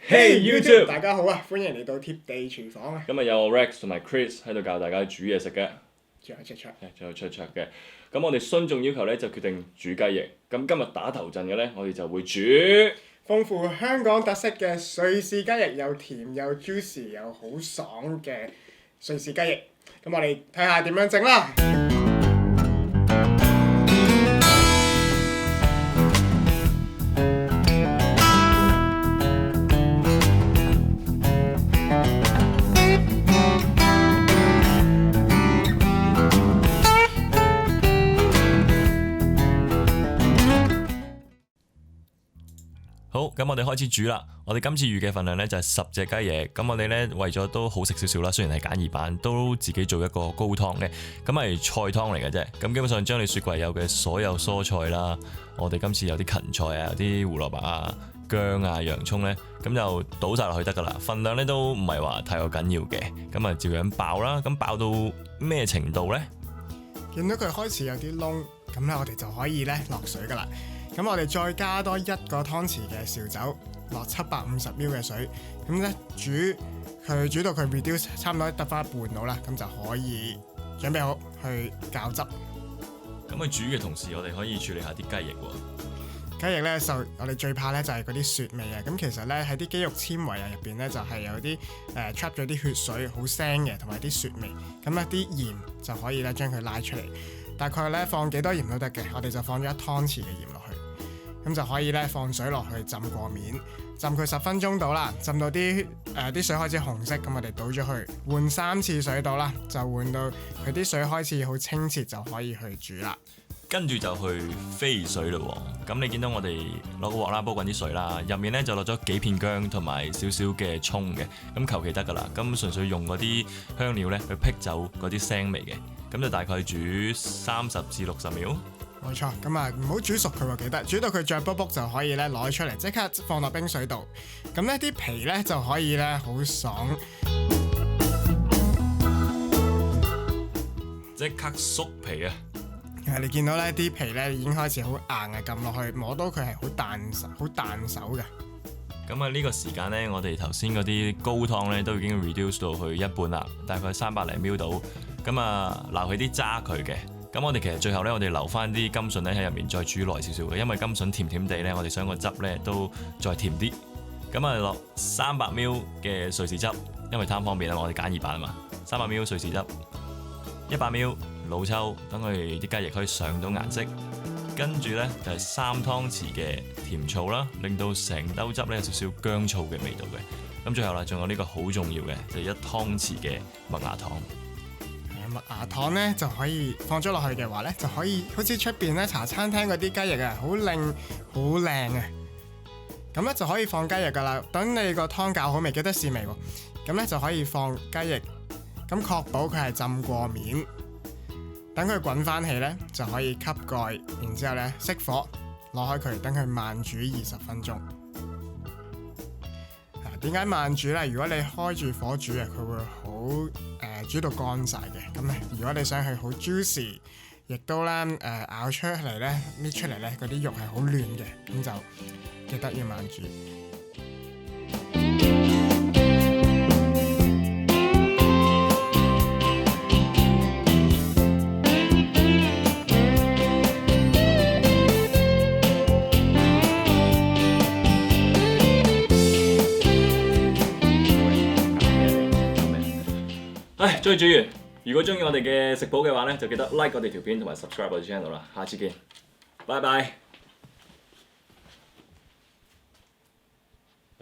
Hey YouTube，大家好啊，歡迎嚟到貼地廚房啊！今日有我 Rex 同埋 Chris 喺度教大家煮嘢食嘅，仲有卓卓，仲有卓卓嘅。咁我哋順眾要求咧就決定煮雞翼。咁今日打頭陣嘅咧，我哋就會煮豐富香港特色嘅瑞士雞翼，又甜又 juicy 又好爽嘅瑞士雞翼。咁我哋睇下點樣整啦！好，咁我哋開始煮啦。我哋今次預嘅份量呢，就係10隻雞翼。咁我哋呢，為咗都好食少少啦，雖然係簡易版，都自己做一個高湯嘅。咁係菜湯嚟嘅啫。咁基本上將你雪櫃有嘅所有蔬菜啦，我哋今次有啲芹菜啊，有啲胡蘿蔔啊、薑啊、洋葱呢，咁就倒晒落去得噶啦。份量呢都唔係話太過緊要嘅。咁啊照樣爆啦。咁爆到咩程度呢？見到佢開始有啲窿，咁咧我哋就可以咧落水噶啦。咁我哋再加多1個湯匙嘅紹酒，落750ml 嘅水，咁咧煮到佢 reduce 差唔多得翻一半到啦，咁就可以準備好去攪汁。咁佢煮嘅同時，我哋可以處理下啲雞翼喎。雞翼咧我哋最怕咧就係嗰啲雪味啊！咁其實咧喺啲肌肉纖維啊入邊咧就係有啲trap 咗啲血水，好腥嘅，同埋啲雪味。咁咧啲鹽就可以咧將佢拉出嚟。大概咧放幾多鹽都得嘅，我哋就放咗1湯匙嘅鹽落去。咁就可以咧放水落去浸過面，浸佢10分鐘到啦，浸到啲水開始紅色，咁我哋倒咗去換3次水到啦，就換到佢啲水開始好清澈，就可以去煮啦。跟住就去飛水咯喎，咁你見到我哋攞個鑊啦，煲滾啲水啦，入面咧就落咗幾片薑同埋少少嘅葱嘅，咁求其得噶啦，咁純粹用嗰啲香料咧去辟走嗰啲腥味嘅，咁就大概煮30至60秒。冇錯，咁啊唔好煮熟佢喎，記得煮到佢脹卜卜就可以咧攞出嚟，即刻放落冰水度，咁咧啲皮咧就可以咧好爽，即刻縮皮啊！你見到咧啲皮咧已經開始好硬啊，撳落去摸到佢係好彈手嘅。咁啊呢個時間呢，我哋頭先嗰啲高湯呢都已經 reduce 到去一半啦，大概300零 ml 到。咁啊撈起啲渣佢嘅。咁我哋其實最後呢，我哋留翻啲甘筍呢喺入面再煮耐少少嘅，因為甘筍甜甜地呢，我哋想個汁呢都再甜啲。咁啊落300 ml 嘅瑞士汁，因為貪方便啊嘛，我哋簡易版啊嘛。300 ml 瑞士汁，100 ml 老抽，等佢啲雞翼可以上到顏色。跟住呢，就係3湯匙嘅甜醋啦，令到成兜汁呢有少少薑醋嘅味道嘅。咁最後啦，仲有呢個好重要嘅，就係1湯匙嘅麥芽糖。麥芽糖呢就可以放咗落去嘅話呢，就可以好似出邊呢茶餐廳嗰啲雞翼啊，好靚啊！咁呢就可以放雞翼噶啦。等你個湯搞好未，記得試味喎。咁呢就可以放雞翼，咁確保佢係浸過面。等佢滾翻起呢，就可以吸蓋，然之後呢熄火，攞開佢，等佢慢煮20分鐘。點解慢煮呢？如果你開住火煮啊，佢會好煮到乾晒嘅。咁咧，如果你想佢好 juicy，亦都咧咬出嚟咧搣出嚟咧嗰啲肉係好嫩嘅，咁就記得要慢煮。終於煮完。如果中意我哋嘅食譜嘅話咧，就記得 like 我哋條片同埋 subscribe 我哋 channel 啦。下次見，拜拜。